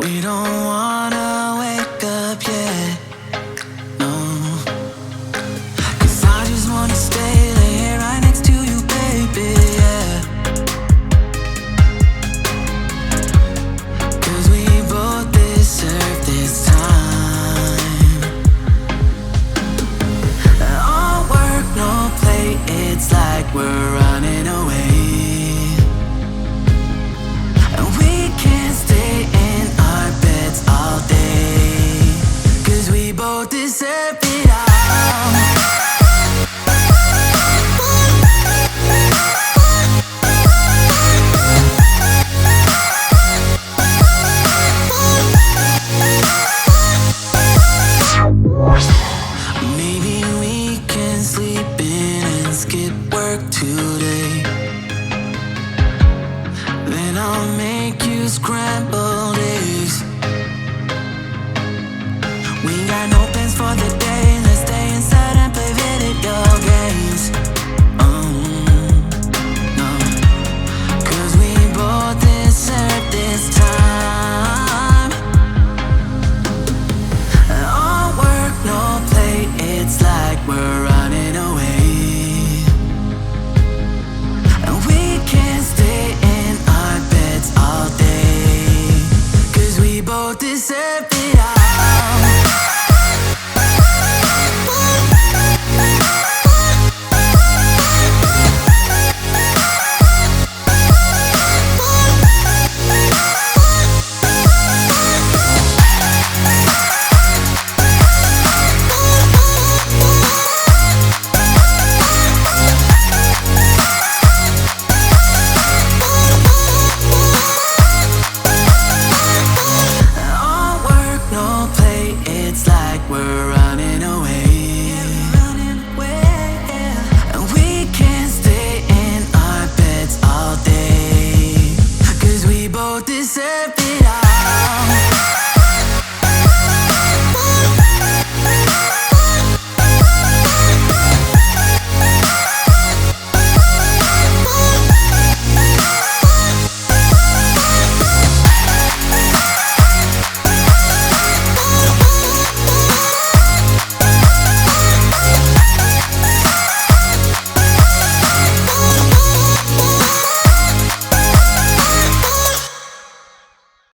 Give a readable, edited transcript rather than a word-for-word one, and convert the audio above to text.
We don't wanna wake up yet, no. 'Cause I just wanna stay here right next to you, baby, yeah. 'Cause we both deserve this time. All work, no play, it's like we're running away. And we can't stay in our beds all day, 'cause we both deserve it all. Maybe we can sleep in and skip work today. Then I'll make you scrambled eggs. We got no plans for the day. Let's stay inside and play video games. No, 'cause we both deserve this time. All work, no play, it's like we're running away. And we can't stay in our beds all day, 'cause we both deserve